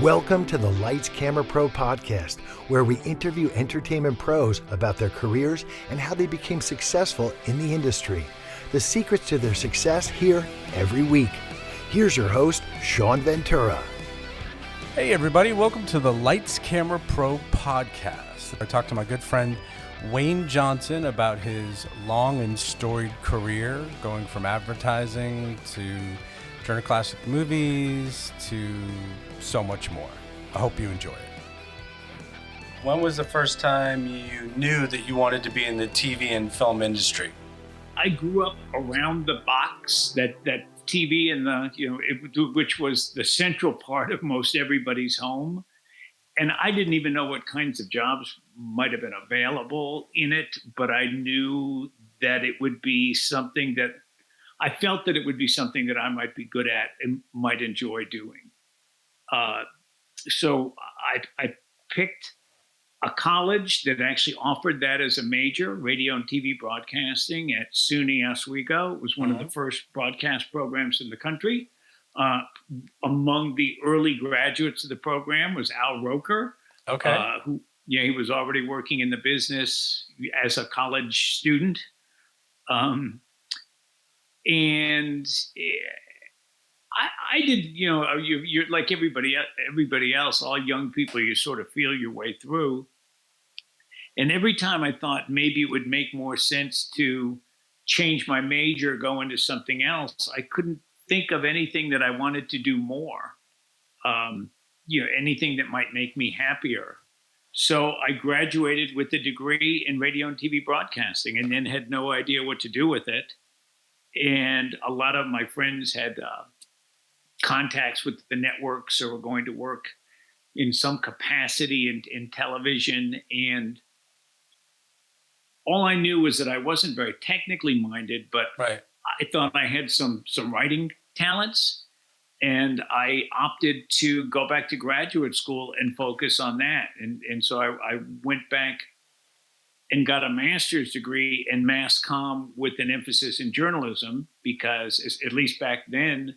Welcome to the Lights Camera Pro podcast, where we interview entertainment pros about their careers and how they became successful in the industry. The secrets to their success here every week. Here's your host, Shawn Ventura. Hey everybody, welcome to the Lights Camera Pro podcast. I talked to my good friend Wayne Johnson about his long and storied career, going from advertising to Turner Classic Movies to so much more. I hope you enjoy it. When was the first time you knew that you wanted to be in the TV and film industry? I grew up around the box, that TV and which was the central part of most everybody's home. And I didn't even know what kinds of jobs might have been available in it, but I knew that it would be something that I felt that it would be something that I might be good at and might enjoy doing. So I picked a college that actually offered that as a major, radio and TV broadcasting at SUNY Oswego. It was one of the first broadcast programs in the country. Among the early graduates of the program was Al Roker. Okay. He was already working in the business as a college student. And I did, you're like everybody else, all young people, you sort of feel your way through. And every time I thought maybe it would make more sense to change my major, go into something else, I couldn't think of anything that I wanted to do more, anything that might make me happier. So I graduated with a degree in radio and TV broadcasting and then had no idea what to do with it. And a lot of my friends had contacts with the networks or were going to work in some capacity in television. And all I knew was that I wasn't very technically minded, but I thought I had some writing talents. And I opted to go back to graduate school and focus on that. And so I went back and got a master's degree in mass comm with an emphasis in journalism, because at least back then,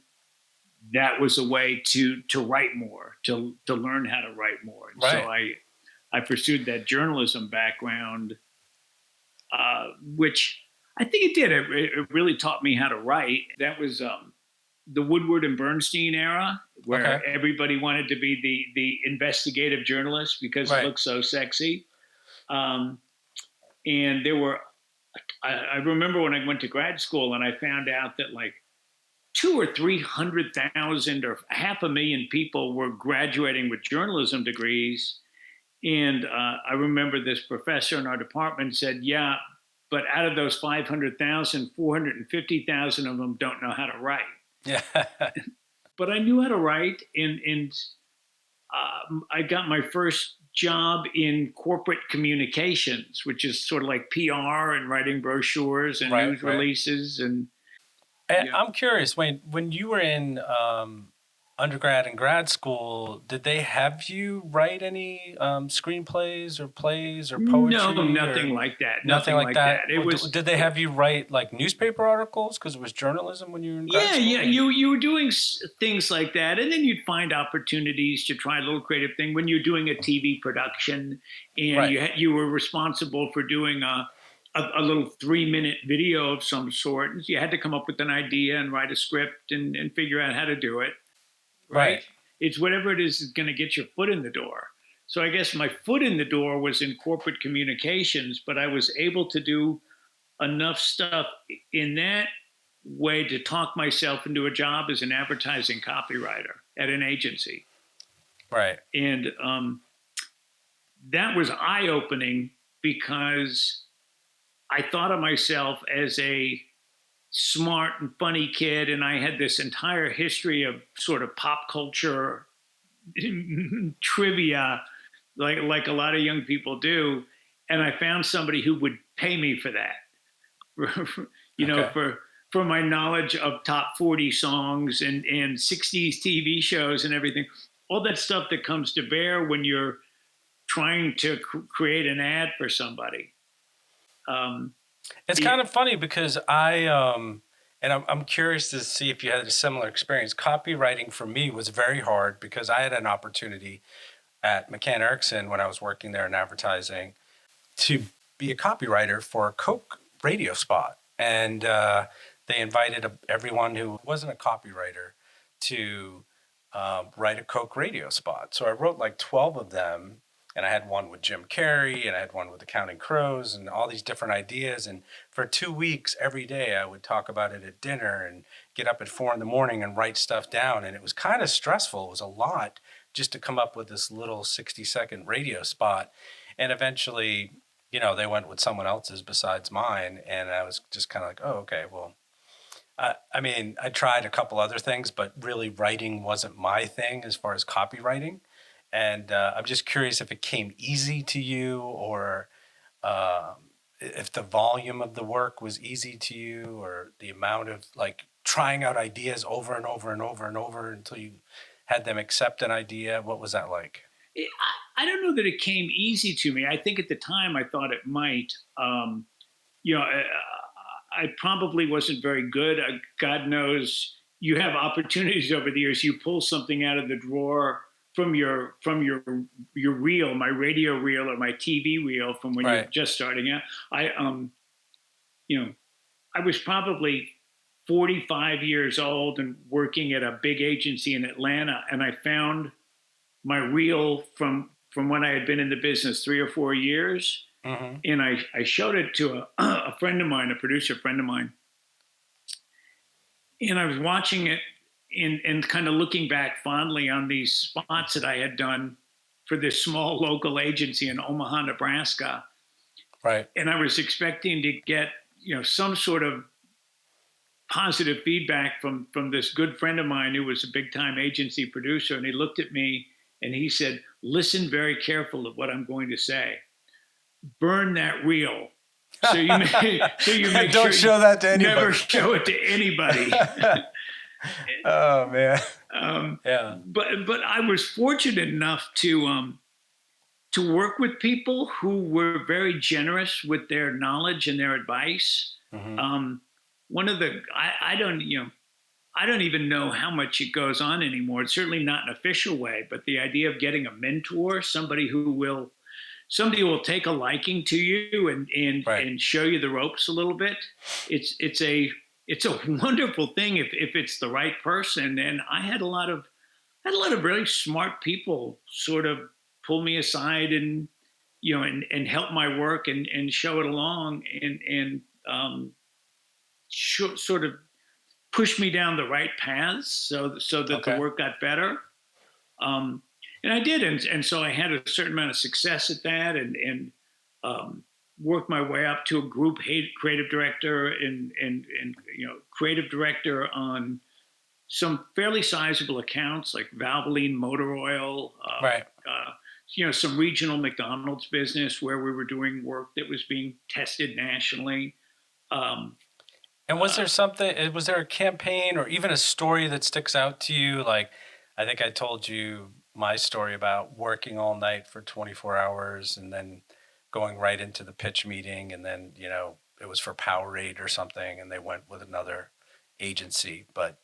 that was a way to write more, to learn how to write more. And so I pursued that journalism background, which I think it did. It really taught me how to write. That was the Woodward and Bernstein era, where everybody wanted to be the investigative journalist because it looked so sexy. And there were, I remember when I went to grad school and I found out that like 200,000 or 300,000 or 500,000 people were graduating with journalism degrees. And I remember this professor in our department said, yeah, but out of those 500,000, 450,000 of them don't know how to write. Yeah. But I knew how to write, and I got my first job in corporate communications, which is sort of like PR and writing brochures and news releases. And I'm curious, Wayne, when you were in undergrad and grad school, did they have you write any screenplays or plays or poetry? No, nothing like that. Nothing like that. Did they have you write like newspaper articles because it was journalism when you were in grad school? Yeah. You were doing things like that, and then you'd find opportunities to try a little creative thing when you're doing a TV production, and you were responsible for doing a little 3-minute video of some sort. And you had to come up with an idea and write a script and figure out how to do it. Right. It's whatever it is going to get your foot in the door. So I guess my foot in the door was in corporate communications, but I was able to do enough stuff in that way to talk myself into a job as an advertising copywriter at an agency. Right. And that was eye-opening because I thought of myself as a smart and funny kid, and I had this entire history of sort of pop culture trivia, like a lot of young people do, and I found somebody who would pay me for that, for my knowledge of top 40 songs and 60s TV shows and everything, all that stuff that comes to bear when you're trying to create an ad for somebody. It's kind of funny because I And I'm curious to see if you had a similar experience. Copywriting for me was very hard because I had an opportunity at McCann Erickson when I was working there in advertising to be a copywriter for a Coke radio spot. And they invited everyone who wasn't a copywriter to write a Coke radio spot. So I wrote like 12 of them. And I had one with Jim Carrey, and I had one with the Counting Crows, and all these different ideas. And for 2 weeks, every day, I would talk about it at dinner and get up at 4 a.m. and write stuff down. And it was kind of stressful. It was a lot just to come up with this little 60-second radio spot. And eventually, they went with someone else's besides mine. And I was just kind of like, oh, okay, well, I tried a couple other things, but really writing wasn't my thing as far as copywriting. And I'm just curious if it came easy to you, or if the volume of the work was easy to you, or the amount of like trying out ideas over and over and over and over until you had them accept an idea. What was that like? I don't know that it came easy to me. I think at the time I thought it might. I probably wasn't very good. God knows you have opportunities over the years. You pull something out of the drawer from your reel, my radio reel or my TV reel from when you're just starting out. I was probably 45 years old and working at a big agency in Atlanta, and I found my reel from when I had been in the business 3 or 4 years, and I showed it to a friend of mine, a producer friend of mine, and I was watching it and kind of looking back fondly on these spots that I had done for this small local agency in Omaha, Nebraska. Right. And I was expecting to get, some sort of positive feedback from this good friend of mine who was a big time agency producer. And he looked at me and he said, listen very careful of what I'm going to say. Burn that reel. So you make don't show that to anybody. Never show it to anybody. Oh man. Yeah. But I was fortunate enough to work with people who were very generous with their knowledge and their advice. One of the I don't even know how much it goes on anymore. It's certainly not an official way, but the idea of getting a mentor, somebody who will take a liking to you and show you the ropes a little bit. It's a wonderful thing if it's the right person. And I had a lot of really smart people sort of pull me aside and help my work and show it along and sort of push me down the right paths so that the work got better. And I did, and so I had a certain amount of success at that, and worked my way up to a group creative director and creative director on some fairly sizable accounts like Valvoline Motor Oil, some regional McDonald's business where we were doing work that was being tested nationally. And was there a campaign or even a story that sticks out to you? Like, I think I told you my story about working all night for 24 hours and then going right into the pitch meeting. And then, it was for Powerade or something, and they went with another agency. But,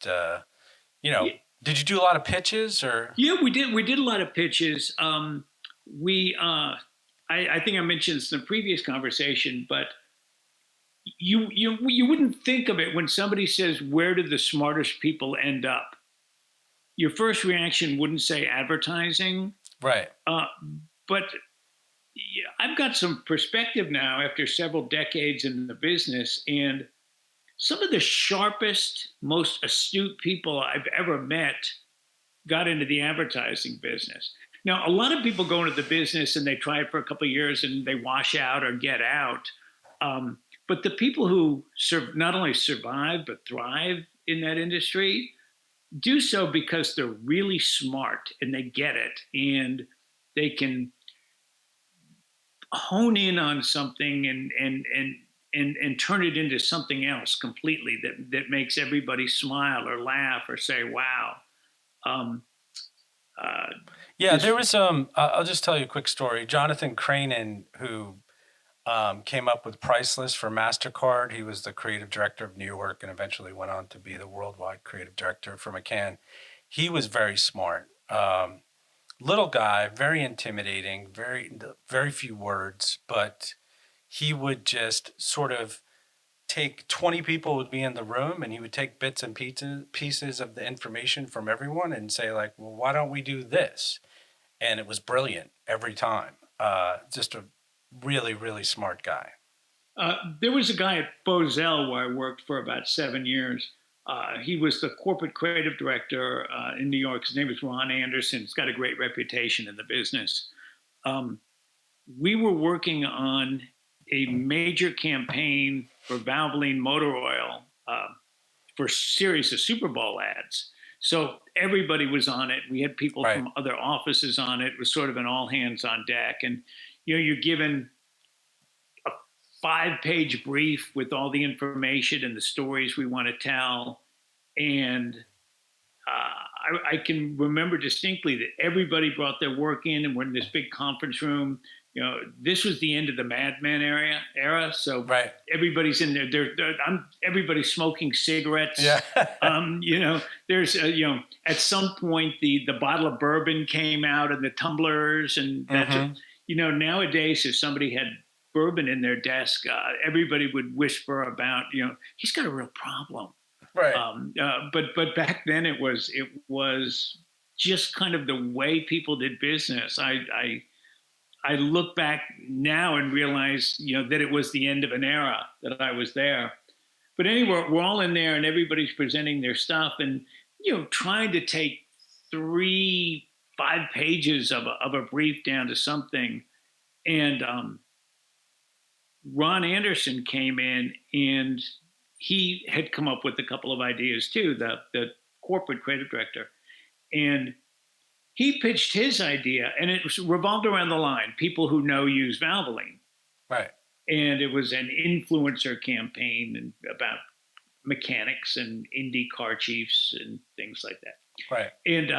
did you do a lot of pitches or? Yeah, we did. We did a lot of pitches. I think I mentioned this in the previous conversation, but you wouldn't think of it when somebody says, where did the smartest people end up? Your first reaction wouldn't say advertising. Right. But I've got some perspective now after several decades in the business, and some of the sharpest, most astute people I've ever met got into the advertising business. Now, a lot of people go into the business and they try it for a couple of years and they wash out or get out. But the people who not only survive but thrive in that industry do so because they're really smart and they get it, and they can hone in on something and turn it into something else completely that makes everybody smile or laugh or say, wow. There was I'll just tell you a quick story. Jonathan Cranen, who came up with Priceless for MasterCard. He was the creative director of New York and eventually went on to be the worldwide creative director for McCann. He was very smart. Little guy, very intimidating, very few words, but he would just sort of take 20 people would be in the room and he would take bits and pieces of the information from everyone and say like, well, why don't we do this? And it was brilliant every time. Just a really, really smart guy. There was a guy at Bozell where I worked for about 7 years. He was the corporate creative director in New York. His name was Ron Anderson. He's got a great reputation in the business. We were working on a major campaign for Valvoline motor oil for a series of Super Bowl ads. So everybody was on it. We had people from other offices on it. It was sort of an all hands on deck. And, you're given a 5-page brief with all the information and the stories we want to tell. And I can remember distinctly that everybody brought their work in and we're in this big conference room. This was the end of the Mad Men era. So everybody's in there. Everybody's smoking cigarettes. Yeah. There's at some point the bottle of bourbon came out and the tumblers and that's nowadays if somebody had bourbon in their desk, everybody would whisper about he's got a real problem. Right. But back then it was just kind of the way people did business. I look back now and realize, that it was the end of an era that I was there. But anyway, we're all in there and everybody's presenting their stuff and, trying to take 3-5 pages of a brief down to something. And Ron Anderson came in and he had come up with a couple of ideas too, the corporate creative director. And he pitched his idea, and it was revolved around the line. People who know use Valvoline. Right. And it was an influencer campaign and about mechanics and Indy car chiefs and things like that. Right. And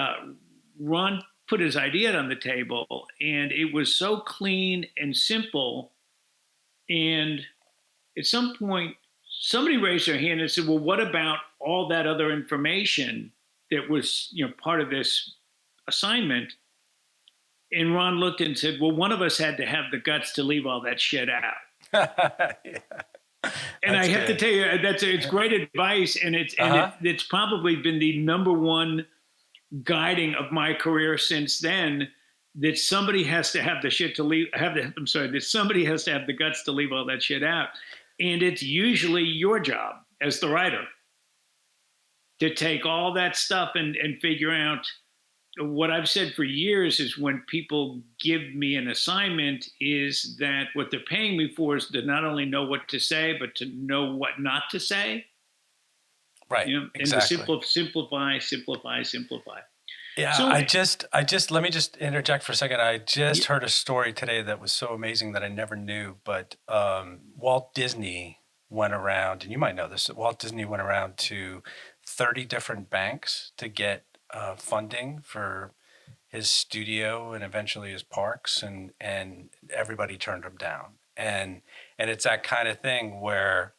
Ron put his idea on the table, and it was so clean and simple. And at some point, somebody raised their hand and said, well, what about all that other information that was, part of this assignment? And Ron looked and said, well, one of us had to have the guts to leave all that shit out. And I have to tell you, it's great advice. And it's probably been the number one guiding of my career since then, that somebody has to have the shit to leave, that somebody has to have the guts to leave all that shit out. And it's usually your job as the writer to take all that stuff and figure out. What I've said for years is when people give me an assignment is that what they're paying me for is to not only know what to say, but to know what not to say. Right. Exactly. And to simplify. Yeah. So let me just interject for a second. I just heard a story today that was so amazing that I never knew, but Walt Disney went around, and you might know this, Walt Disney went around to 30 different banks to get funding for his studio and eventually his parks, and everybody turned him down. And it's that kind of thing where,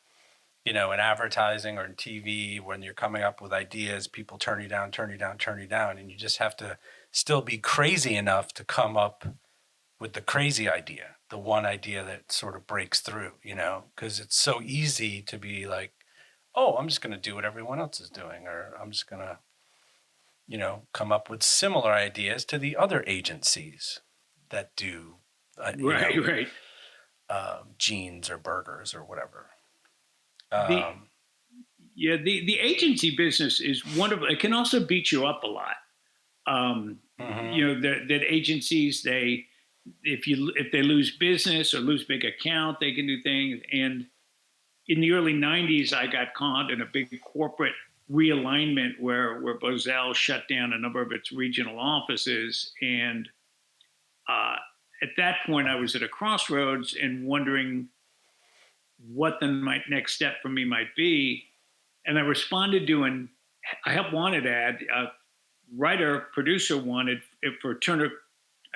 in advertising or in TV, when you're coming up with ideas, people turn you down, and you just have to still be crazy enough to come up with the crazy idea, the one idea that sort of breaks through, because it's so easy to be like, oh, I'm just going to do what everyone else is doing, or I'm just going to come up with similar ideas to the other agencies that do jeans or burgers or whatever. The agency business is wonderful. It can also beat you up a lot. That agencies, if they lose business or lose big account, they can do things. And in the early 90s, I got caught in a big corporate realignment where Bozell shut down a number of its regional offices. And at that point, I was at a crossroads and wondering what the next step for me might be. And I responded to I helped wanted ad. Writer, producer wanted it for Turner.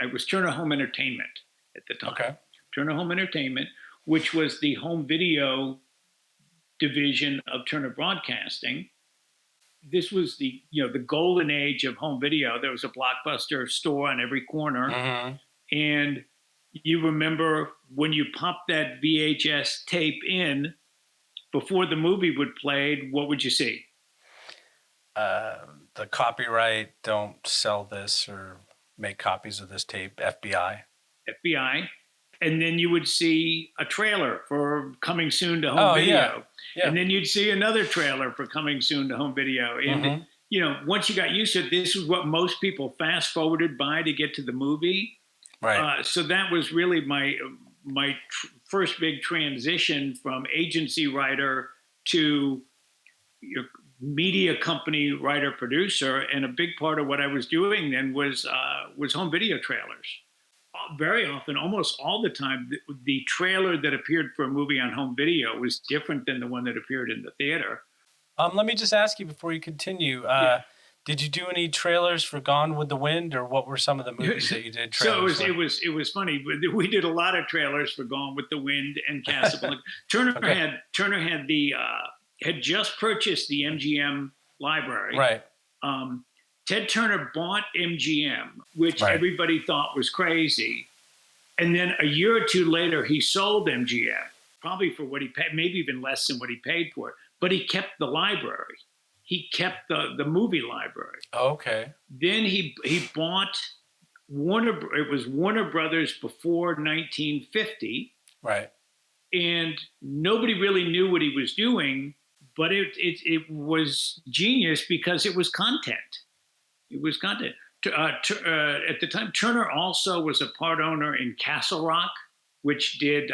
It was Turner Home Entertainment at the time. Okay. Turner Home Entertainment which was the home video division of Turner Broadcasting. This was the golden age of home video. There was a Blockbuster store on every corner. Mm-hmm. And you remember when you popped that VHS tape in before the movie would play, what would you see? The copyright, don't sell this or make copies of this tape, FBI. And then you would see a trailer for coming soon to home video. Yeah. And then you'd see another trailer for coming soon to home video. And, once you got used to it, this is what most people fast forwarded by to get to the movie. Right. So that was really my first big transition from agency writer to media company writer producer. And a big part of what I was doing then was home video trailers. Very often, almost all the time, the trailer that appeared for a movie on home video was different than the one that appeared in the theater. Let me just ask you before you continue. Did you do any trailers for Gone with the Wind, or what were some of the movies that you did trailers So it was funny. We did a lot of trailers for Gone with the Wind and Casablanca. Turner had just purchased the MGM library. Right. Ted Turner bought MGM, which everybody thought was crazy. And then a year or two later, he sold MGM, probably for what he paid, maybe even less than what he paid for it. But he kept the library. He kept the movie library. Okay. Then he bought Warner. It was Warner Brothers before 1950. Right. And nobody really knew what he was doing, but it was genius because it was content. It was content. At the time, Turner also was a part owner in Castle Rock, which did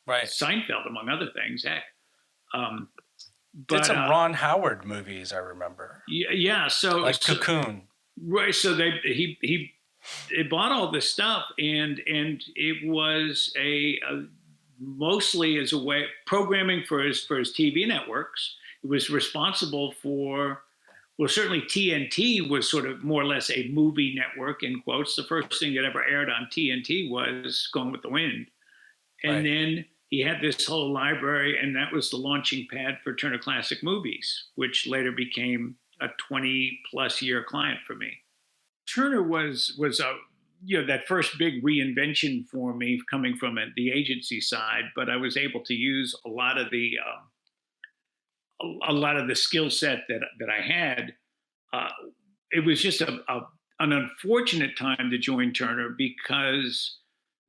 Seinfeld, among other things. Heck. Did some Ron Howard movies, I remember. Yeah. So Cocoon. Right. So he bought all this stuff, and it was mostly as a way programming for his TV networks. It was responsible for. Well, certainly TNT was sort of more or less a movie network, in quotes. The first thing that ever aired on TNT was Gone with the Wind. And then he had this whole library, and that was the launching pad for Turner Classic Movies, which later became a 20-plus year client for me. Turner was that first big reinvention for me coming from the agency side, but I was able to use a lot of the skill set that I had. It was just an unfortunate time to join Turner because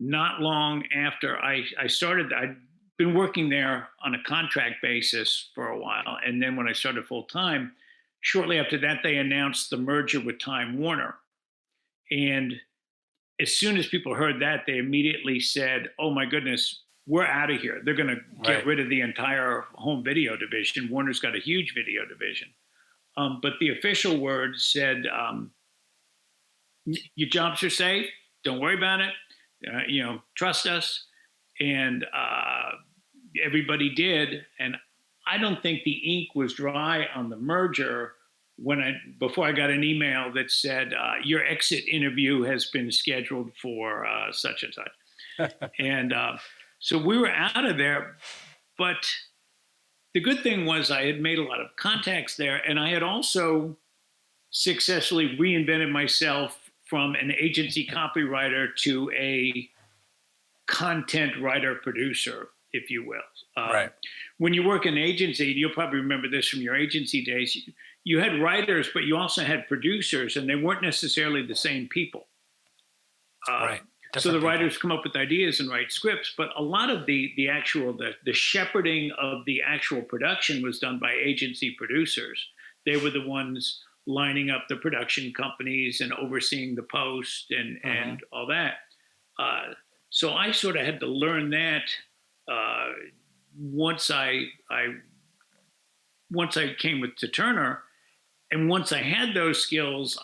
not long after I started, I'd been working there on a contract basis for a while. And then when I started full time, shortly after that, they announced the merger with Time Warner. And as soon as people heard that, they immediately said, oh my goodness, we're out of here. They're going to get rid of the entire home video division. Warner's got a huge video division. But the official word said, your jobs are safe. Don't worry about it. Trust us. And everybody did. And I don't think the ink was dry on the merger before I got an email that said, your exit interview has been scheduled for such and such. And so we were out of there, but the good thing was I had made a lot of contacts there, and I had also successfully reinvented myself from an agency copywriter to a content writer producer, if you will. When you work in an agency, you'll probably remember this from your agency days, you had writers, but you also had producers, and they weren't necessarily the same people. So the writers come up with ideas and write scripts, but a lot of the shepherding of the actual production was done by agency producers. They were the ones lining up the production companies and overseeing the post and all that. So I sort of had to learn that once I came to Turner, and once I had those skills,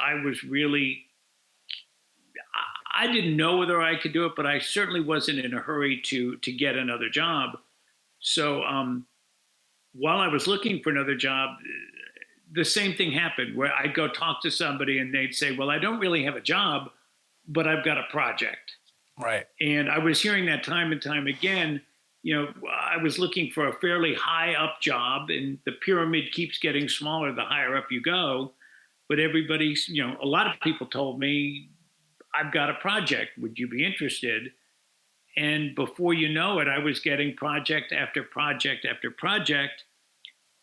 I didn't know whether I could do it, but I certainly wasn't in a hurry to get another job. So while I was looking for another job, the same thing happened where I'd go talk to somebody and they'd say, well, I don't really have a job, but I've got a project. Right. And I was hearing that time and time again. I was looking for a fairly high up job, and the pyramid keeps getting smaller the higher up you go. But everybody's, a lot of people told me, I've got a project. Would you be interested? And before you know it, I was getting project after project after project.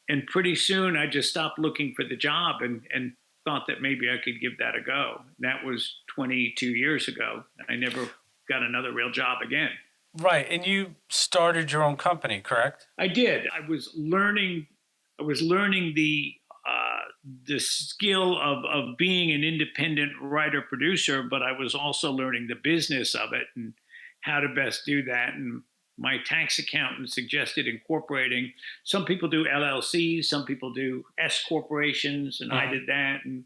And pretty soon I just stopped looking for the job and thought that maybe I could give that a go. That was 22 years ago. I never got another real job again. Right. And you started your own company, correct? I did. I was learning the skill of being an independent writer producer, but I was also learning the business of it and how to best do that. And my tax accountant suggested incorporating. Some people do LLCs, some people do S corporations, and I did that. And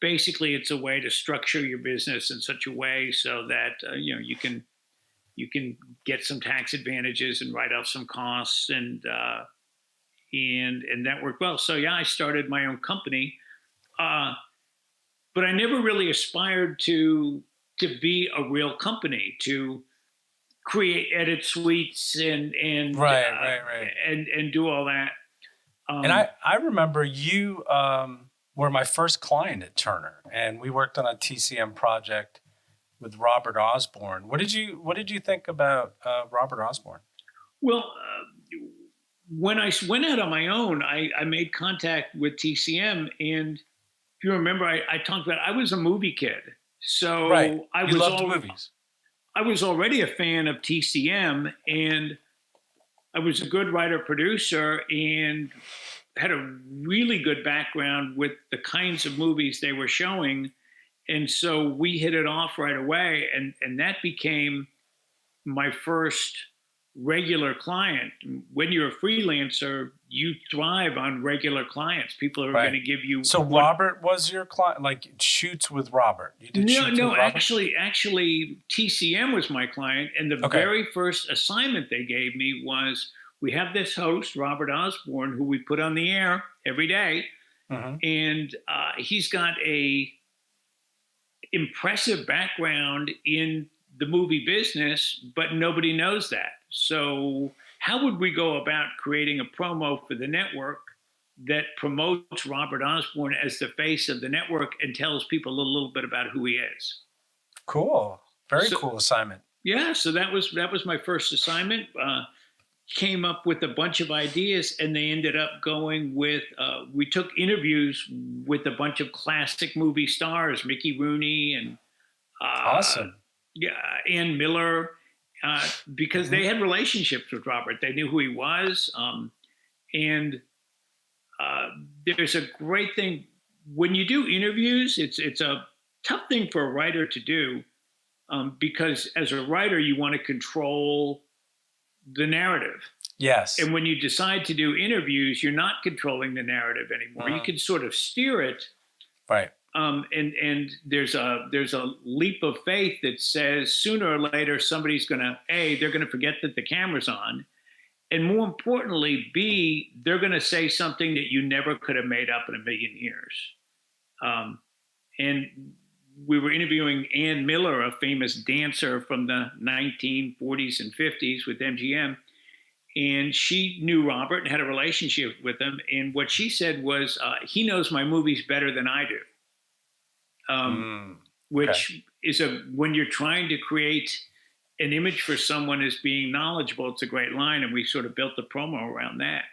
basically, it's a way to structure your business in such a way so that you can get some tax advantages and write off some costs, and that worked well. So yeah, I started my own company, but I never really aspired to be a real company, to create edit suites and right. and do all that. And I remember you were my first client at Turner, and we worked on a TCM project with Robert Osborne. What did you think about Robert Osborne? Well, when I went out on my own, I made contact with TCM, and if you remember, I talked about I was a movie kid, so right. I was loved movies. I was already a fan of TCM, and I was a good writer producer and had a really good background with the kinds of movies they were showing. And so we hit it off right away, and that became my first regular client. When you're a freelancer, you thrive on regular clients. People are going to give you. So Robert was your client, like shoots with Robert. You did shoots with Robert? Actually, TCM was my client, and the very first assignment they gave me was, we have this host, Robert Osborne, who we put on the air every day, and he's got a impressive background in the movie business, but nobody knows that. So how would we go about creating a promo for the network that promotes Robert Osborne as the face of the network and tells people a little bit about who he is? Cool. Very cool assignment. Yeah. So that was my first assignment. Came up with a bunch of ideas, and they ended up going with, we took interviews with a bunch of classic movie stars, Mickey Rooney and awesome. Ann Miller, because they had relationships with Robert. They knew who he was. And there's a great thing when you do interviews. It's a tough thing for a writer to do, because as a writer, you want to control the narrative. Yes. And when you decide to do interviews, you're not controlling the narrative anymore. You can sort of steer it. Right. And there's a leap of faith that says sooner or later somebody's going to, A, they're going to forget that the camera's on. And more importantly, B, they're going to say something that you never could have made up in a million years. And we were interviewing Ann Miller, a famous dancer from the 1940s and 50s with MGM. And she knew Robert and had a relationship with him. And what she said was, he knows my movies better than I do. Which is when you're trying to create an image for someone as being knowledgeable, it's a great line. And we sort of built the promo around that.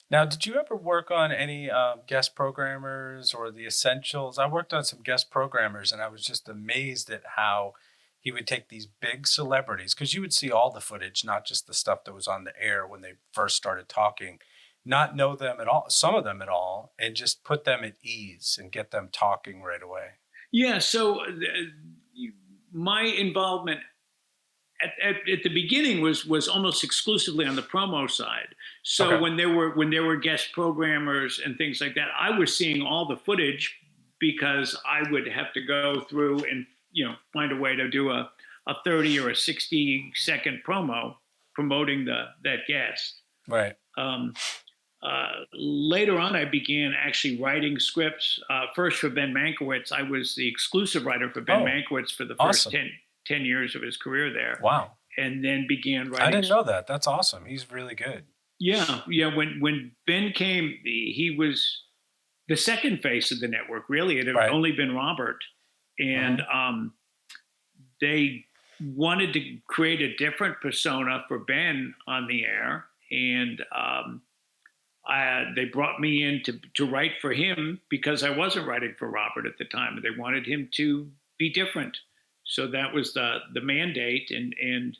Now, did you ever work on any guest programmers or the essentials? I worked on some guest programmers, and I was just amazed at how he would take these big celebrities, because you would see all the footage, not just the stuff that was on the air when they first started talking, not know them at all, some of them at all, and just put them at ease and get them talking right away. Yeah, so my involvement at the beginning was almost exclusively on the promo side. So when there were guest programmers and things like that, I was seeing all the footage because I would have to go through and find a way to do a 30 or a 60 second promo promoting that guest. Right. Later on, I began actually writing scripts. First for Ben Mankiewicz, I was the exclusive writer for Ben Mankiewicz for the first 10 years of his career there. Wow. and then began writing. I didn't know that. That's awesome. He's really good. Yeah. When Ben came, he was the second face of the network. Really, it had only been Robert, and they wanted to create a different persona for Ben on the air, and they brought me in to write for him because I wasn't writing for Robert at the time. They wanted him to be different, so that was the mandate. And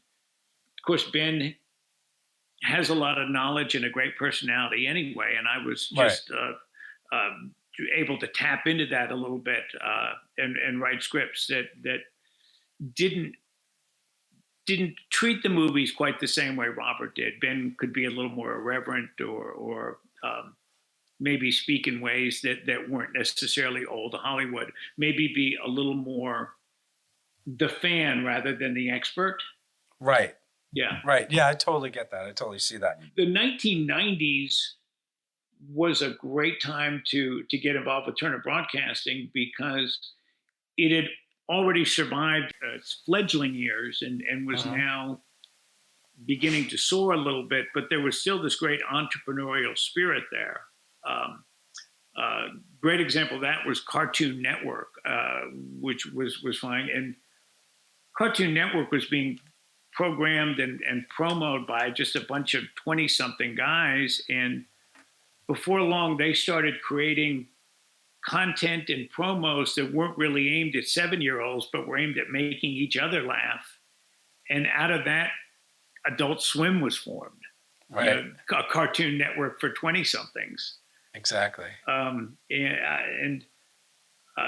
of course, Ben has a lot of knowledge and a great personality anyway, and I was just able to tap into that a little bit and write scripts that didn't treat the movies quite the same way Robert did. Ben could be a little more irreverent or maybe speak in ways that weren't necessarily old Hollywood, maybe be a little more the fan rather than the expert. Right. Yeah. Right. Yeah, I totally get that. I totally see that. The 1990s was a great time to get involved with Turner Broadcasting because it had already survived its fledgling years and was now beginning to soar a little bit, but there was still this great entrepreneurial spirit there. Great example of that was Cartoon Network, which was fine. And Cartoon Network was being programmed and promoted by just a bunch of 20-something guys. And before long, they started creating content and promos that weren't really aimed at 7-year-olds, but were aimed at making each other laugh. And out of that, Adult Swim was formed. Right. A Cartoon Network for 20-somethings. Exactly.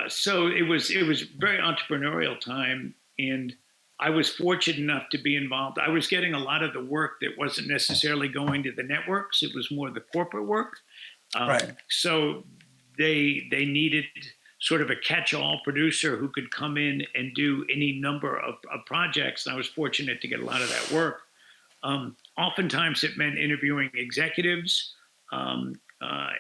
So it was very entrepreneurial time, and I was fortunate enough to be involved. I was getting a lot of the work that wasn't necessarily going to the networks. It was more the corporate work. So they needed sort of a catch-all producer who could come in and do any number of projects. And I was fortunate to get a lot of that work. Oftentimes it meant interviewing executives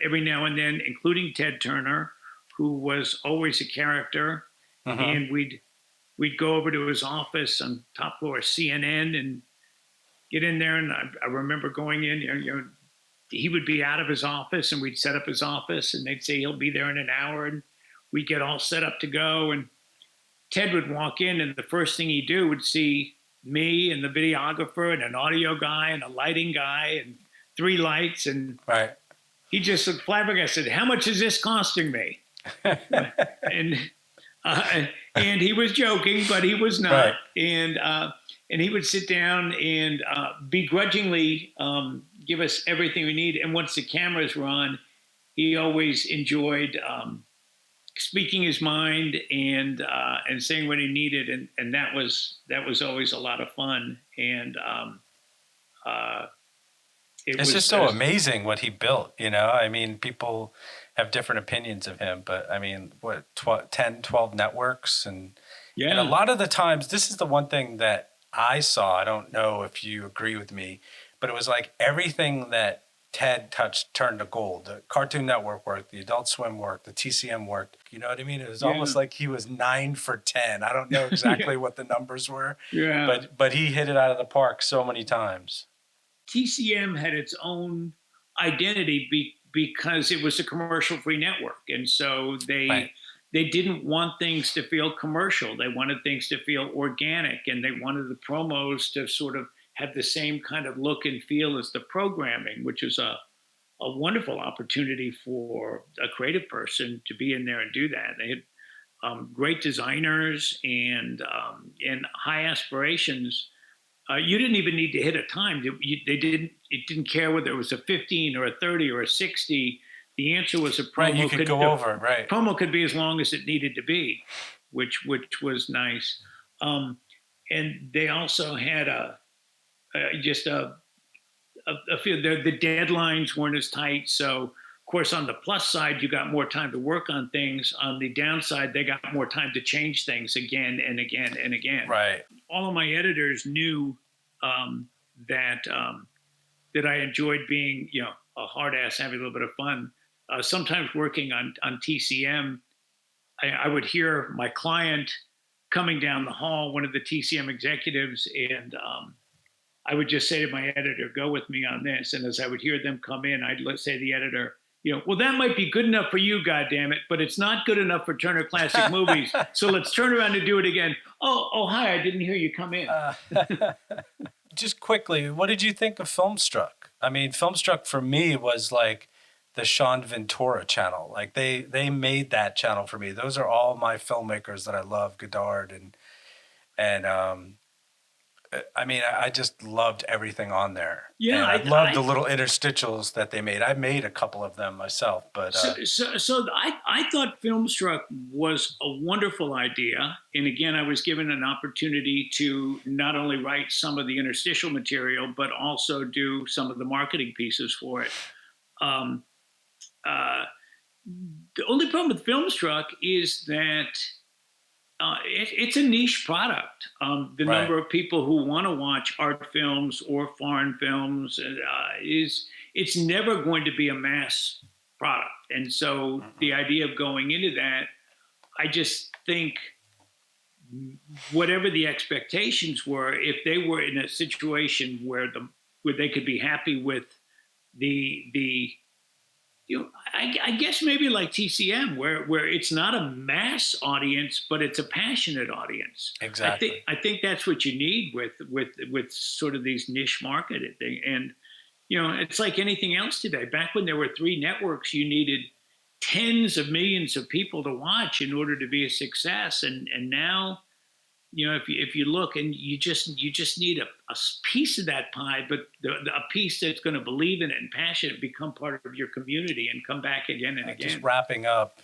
every now and then, including Ted Turner, who was always a character. And we'd go over to his office on top floor of CNN and get in there. And I remember going in, he would be out of his office and we'd set up his office and they'd say he'll be there in an hour, and we'd get all set up to go. And Ted would walk in and the first thing he'd do would see me and the videographer and an audio guy and a lighting guy and 3 lights. And he just looked flabbergasted. How much is this costing me? And he was joking, but he was not. And he would sit down and begrudgingly give us everything we need. And once the cameras were on, he always enjoyed speaking his mind and saying what he needed. And that was always a lot of fun. And it's just so amazing what he built, I mean, people have different opinions of him, but I mean, 10, 12 networks. And a lot of the times, this is the one thing that I saw. I don't know if you agree with me, but it was like everything that Ted touched turned to gold. The Cartoon Network worked, the Adult Swim worked, the TCM worked. You know what I mean? It was almost like he was 9 for 10. I don't know exactly what the numbers were, but he hit it out of the park so many times. TCM had its own identity because it was a commercial-free network. And so they didn't want things to feel commercial. They wanted things to feel organic, and they wanted the promos to sort of have the same kind of look and feel as the programming, which is a wonderful opportunity for a creative person to be in there and do that. They had great designers and high aspirations. You didn't even need to hit a time. It didn't care whether it was a 15 or a 30 or a 60. The answer was a promo. Right, you could go over, right. Promo could be as long as it needed to be, which was nice. And they also had the deadlines weren't as tight. So, of course, on the plus side, you got more time to work on things. On the downside, they got more time to change things again and again and again. Right. All of my editors knew that I enjoyed being, a hard ass, having a little bit of fun. Sometimes working on TCM, I would hear my client coming down the hall, one of the TCM executives, and I would just say to my editor, "Go with me on this." And as I would hear them come in, I'd say to the editor, "Well, that might be good enough for you, goddammit, but it's not good enough for Turner Classic Movies. So let's turn around and do it again." Oh, hi, I didn't hear you come in. Just quickly, what did you think of Filmstruck? I mean, Filmstruck for me was like the Shawn Ventura channel. Like they made that channel for me. Those are all my filmmakers that I love, Godard and I mean, I just loved everything on there. Yeah, and I loved the little interstitials that they made. I made a couple of them myself, but so I thought Filmstruck was a wonderful idea, and again, I was given an opportunity to not only write some of the interstitial material, but also do some of the marketing pieces for it. The only problem with Filmstruck is that it's a niche product. The number of people who want to watch art films or foreign films it's never going to be a mass product. And so the idea of going into that, I just think whatever the expectations were, if they were in a situation where they could be happy with the I guess maybe like TCM, where it's not a mass audience, but it's a passionate audience. Exactly. I think that's what you need with sort of these niche marketed thing. And it's like anything else today. Back when there were 3 networks, you needed tens of millions of people to watch in order to be a success. And now, if you look, and you just need a piece of that pie, but a piece that's going to believe in it and passionate, become part of your community, and come back again and again. Just wrapping up,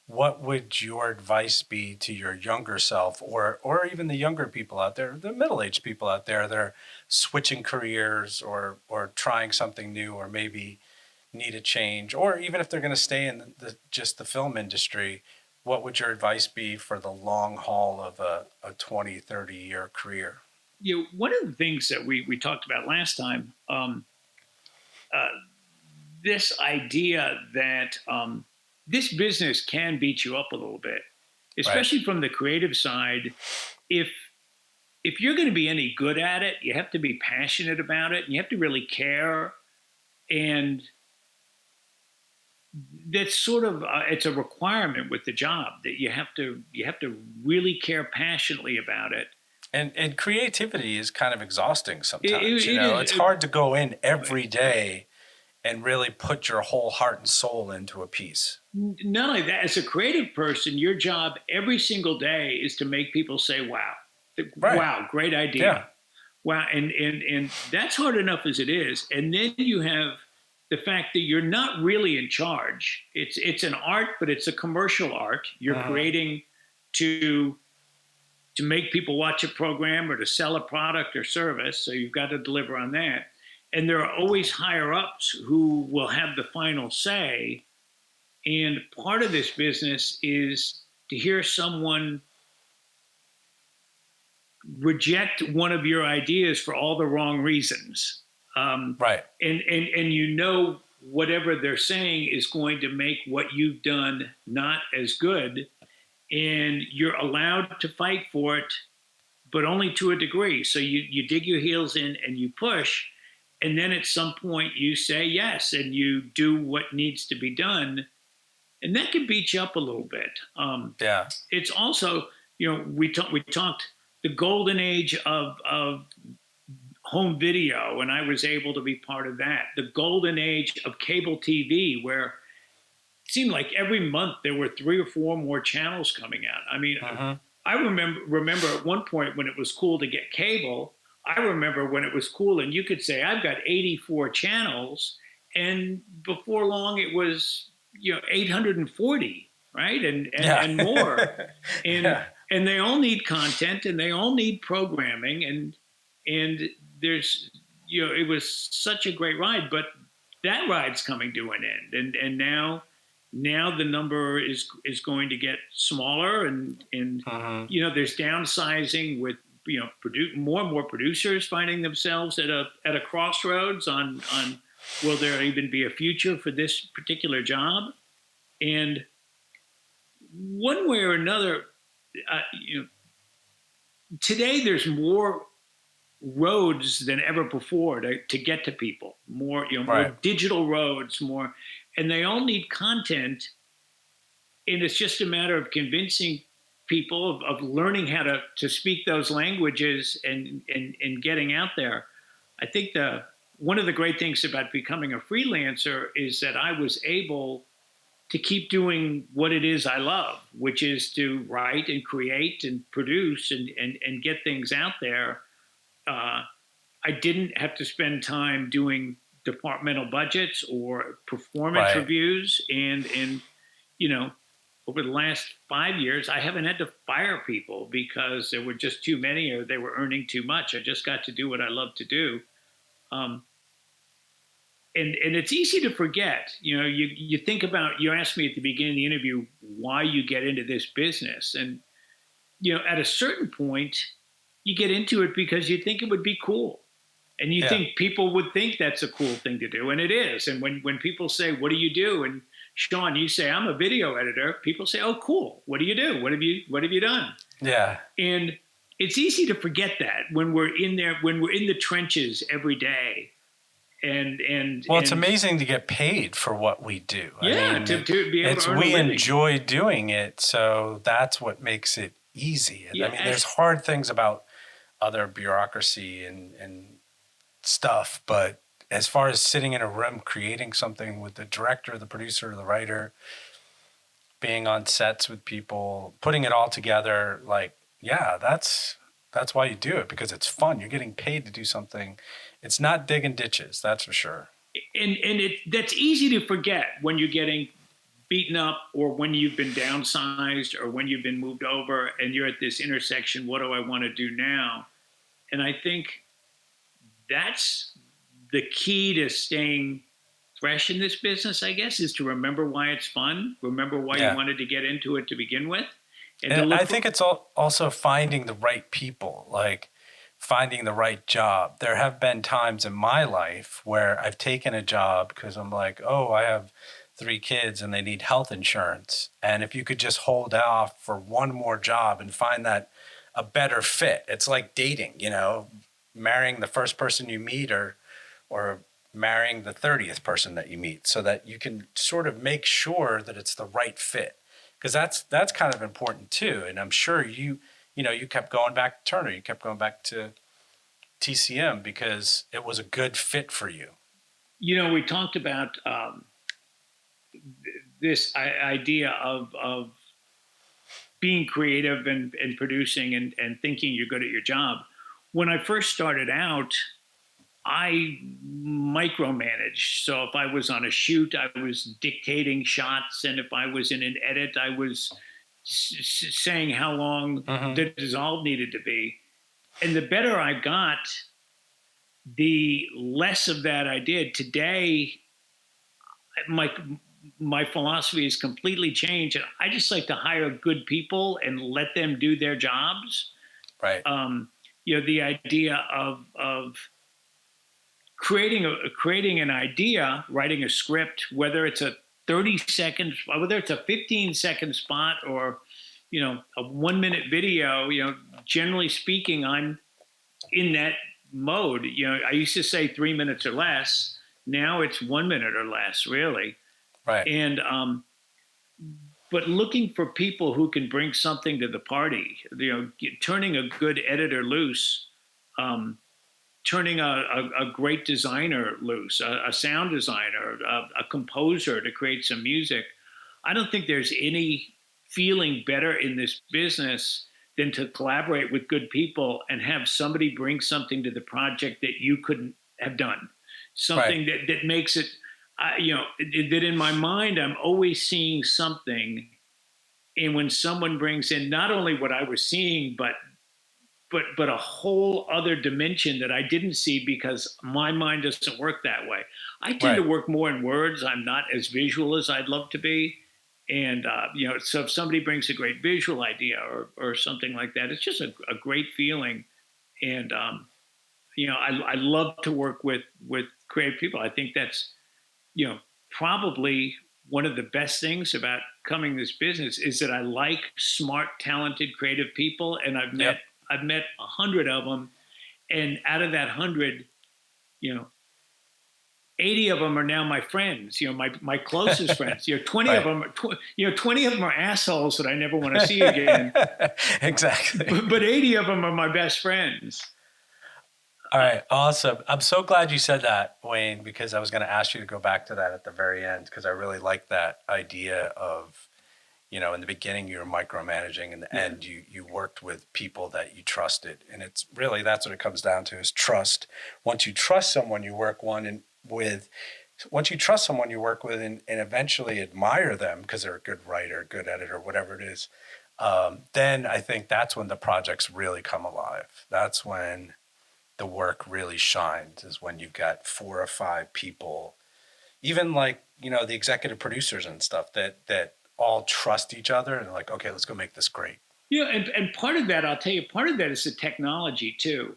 what would your advice be to your younger self, or even the younger people out there, the middle-aged people out there that are switching careers or trying something new, or maybe need a change, or even if they're going to stay in just the film industry? What would your advice be for the long haul of a 20, 30-year career? One of the things that we talked about last time, this idea that this business can beat you up a little bit, especially from the creative side. If you're going to be any good at it, you have to be passionate about it, and you have to really care. And that's sort of it's a requirement with the job that you have to really care passionately about it. And creativity is kind of exhausting sometimes. It's hard to go in every day and really put your whole heart and soul into a piece. Not only that, as a creative person, your job every single day is to make people say, "Wow, wow, great idea." Yeah. Wow, and that's hard enough as it is. And then you have the fact that you're not really in charge. It's an art, but it's a commercial art. You're creating to make people watch a program or to sell a product or service. So you've got to deliver on that. And there are always higher ups who will have the final say. And part of this business is to hear someone reject one of your ideas for all the wrong reasons. Right. And whatever they're saying is going to make what you've done not as good, and you're allowed to fight for it, but only to a degree. So you dig your heels in and you push, and then at some point you say yes, and you do what needs to be done, and that can beat you up a little bit. It's also, we talked the golden age of home video, and I was able to be part of that. The golden age of cable TV, where it seemed like every month there were 3 or 4 more channels coming out. I mean, I remember at one point when it was cool to get cable. I remember when it was cool and you could say, "I've got 84 channels," and before long it was 840, right, and more, and they all need content, and they all need programming, and there's it was such a great ride, but that ride's coming to an end, and now the number is going to get smaller, and there's downsizing with more and more producers finding themselves at a crossroads on will there even be a future for this particular job. And one way or another, you know, today there's more roads than ever before to get to people. More, more digital roads, more, and they all need content. And it's just a matter of convincing people of learning how to speak those languages and getting out there. I think one of the great things about becoming a freelancer is that I was able to keep doing what it is I love, which is to write and create and produce and get things out there. I didn't have to spend time doing departmental budgets or performance reviews. And over the last 5 years, I haven't had to fire people because there were just too many or they were earning too much. I just got to do what I love to do. And it's easy to forget. You think about, you asked me at the beginning of the interview why you get into this business. And, at a certain point, you get into it because you think it would be cool. And you think people would think that's a cool thing to do. And it is. And when people say, what do you do? And Shawn, you say, I'm a video editor. People say, oh, cool. What do you do? What have you done? Yeah. And it's easy to forget that when we're in there, when we're in the trenches every day. It's amazing to get paid for what we do. Yeah, I mean, to be able to earn a living. We enjoy doing it, so that's what makes it easy. Yeah, I mean, there's hard things about other bureaucracy and stuff, but as far as sitting in a room creating something with the director, the producer, the writer, being on sets with people, putting it all together, that's why you do it, because it's fun. You're getting paid to do something. It's not digging ditches, that's for sure. And that's easy to forget when you're getting beaten up or when you've been downsized or when you've been moved over and you're at this intersection. What do I want to do now? And I think that's the key to staying fresh in this business, I guess, is to remember why it's fun, remember why you wanted to get into it to begin with. And I think it's also finding the right people, like finding the right job. There have been times in my life where I've taken a job because I'm like, oh, I have 3 kids and they need health insurance. And if you could just hold off for one more job and find that a better fit, it's like dating, marrying the first person you meet or marrying the 30th person that you meet, so that you can sort of make sure that it's the right fit. Because that's kind of important too. And I'm sure you kept going back to Turner, you kept going back to TCM because it was a good fit for you. We talked about this idea of being creative and producing and thinking you're good at your job. When I first started out, I micromanaged. So if I was on a shoot, I was dictating shots. And if I was in an edit, I was saying how long the dissolve needed to be. And the better I got, the less of that I did. Today, my philosophy has completely changed. And I just like to hire good people and let them do their jobs. Right. The idea of creating an idea, writing a script, whether it's a 30 seconds, whether it's a 15-second spot or, a 1-minute video, generally speaking, I'm in that mode. I used to say 3 minutes or less. Now it's 1 minute or less, really. Right. And, but looking for people who can bring something to the party, turning a good editor loose, turning a great designer loose, a sound designer, a composer to create some music. I don't think there's any feeling better in this business than to collaborate with good people and have somebody bring something to the project that you couldn't have done. Something that makes it, that in my mind, I'm always seeing something. And when someone brings in not only what I was seeing, but a whole other dimension that I didn't see because my mind doesn't work that way. I tend to work more in words. I'm not as visual as I'd love to be. And, so if somebody brings a great visual idea or something like that, it's just a great feeling. And, I love to work with creative people. I think that's, probably one of the best things about coming this business is that I like smart, talented, creative people, and I've met 100 of them, and out of that 100, 80 of them are now my friends, my closest friends. 20 of them, 20 of them are assholes that I never want to see again. Exactly. But 80 of them are my best friends. All right, awesome. I'm so glad you said that, Wayne, because I was going to ask you to go back to that at the very end, because I really like that idea of, in the beginning you were micromanaging, in the end you worked with people that you trusted. And it's really, that's what it comes down to, is trust. Once you trust someone you work and eventually admire them because they're a good writer, good editor, whatever it is, then I think that's when the projects really come alive. That's when the work really shines, is when you've got 4 or 5 people, even like, the executive producers and stuff that all trust each other and like, okay, let's go make this great. And part of that, I'll tell you, part of that is the technology too.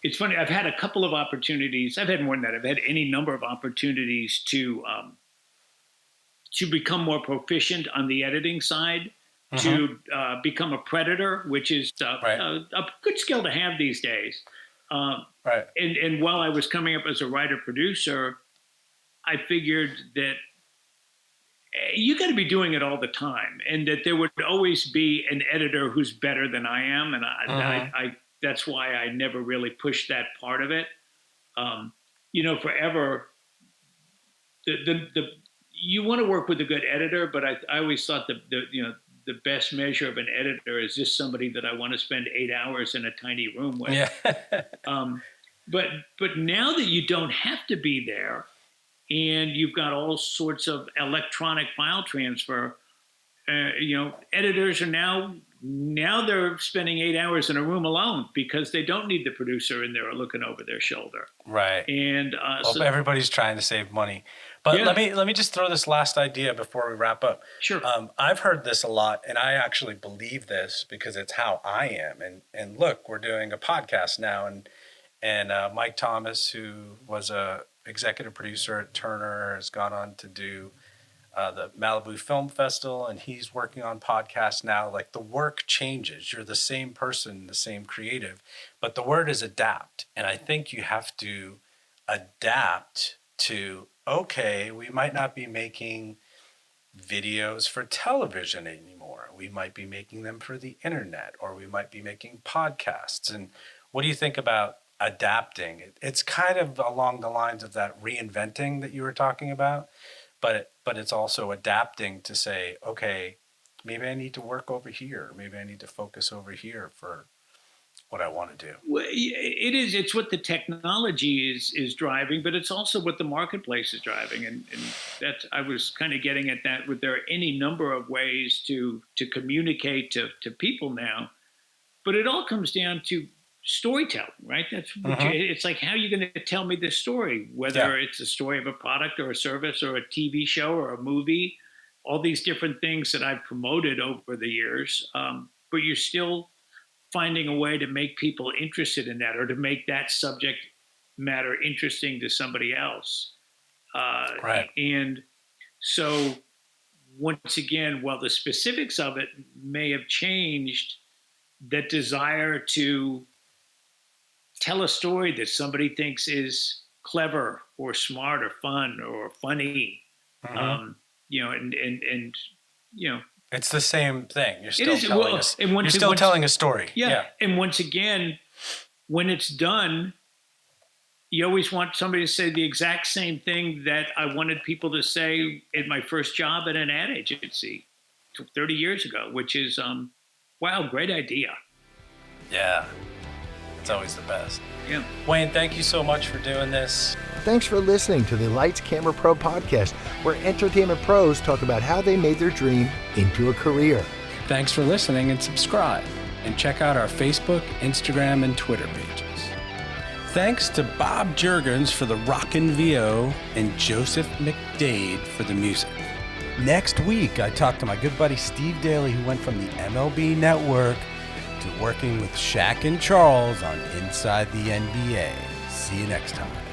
It's funny, I've had a couple of opportunities. I've had more than that. I've had any number of opportunities to become more proficient on the editing side, to become a predator, which is a good skill to have these days. And while I was coming up as a writer-producer, I figured that you got to be doing it all the time, and that there would always be an editor who's better than I am. And I that's why I never really pushed that part of it. Forever, you want to work with a good editor, but I always thought the best measure of an editor is just somebody that I want to spend 8 hours in a tiny room with. Yeah. But now that you don't have to be there, and you've got all sorts of electronic file transfer, editors are now they're spending 8 hours in a room alone because they don't need the producer in there looking over their shoulder. Right. And so everybody's trying to save money. But let me just throw this last idea before we wrap up. Sure. I've heard this a lot, and I actually believe this because it's how I am. And look, we're doing a podcast now, and Mike Thomas, who was a executive producer at Turner, has gone on to do the Malibu Film Festival, and he's working on podcasts now. Like, the work changes. You're the same person, the same creative, but the word is adapt. And I think you have to adapt to, okay, we might not be making videos for television anymore. We might be making them for the internet, or we might be making podcasts. And what do you think about adapting? It's kind of along the lines of that reinventing that you were talking about, but it's also adapting to say, okay, maybe I need to work over here. Maybe I need to focus over here for what I want to do. Well, it is. It's what the technology is driving, but it's also what the marketplace is driving. And that's, I was kind of getting at that. There are any number of ways to communicate to people now, but it all comes down to storytelling, right? That's it's like, how are you going to tell me this story, whether it's a story of a product or a service or a TV show or a movie, all these different things that I've promoted over the years. But you're still finding a way to make people interested in that, or to make that subject matter interesting to somebody else. Right. And so once again, while the specifics of it may have changed, that desire to tell a story that somebody thinks is clever or smart or fun or funny, it's the same thing. You're still telling a story. Yeah. And once again, when it's done, you always want somebody to say the exact same thing that I wanted people to say at my first job at an ad agency 30 years ago, which is, wow, great idea. Yeah. It's always the best. Yeah. Wayne, thank you so much for doing this. Thanks for listening to the Lights Camera Pro podcast, where entertainment pros talk about how they made their dream into a career. Thanks for listening, and subscribe. And check out our Facebook, Instagram, and Twitter pages. Thanks to Bob Juergens for the Rockin' VO and Joseph McDade for the music. Next week, I talk to my good buddy Steve Daly, who went from the MLB Network to working with Shaq and Charles on Inside the NBA. See you next time.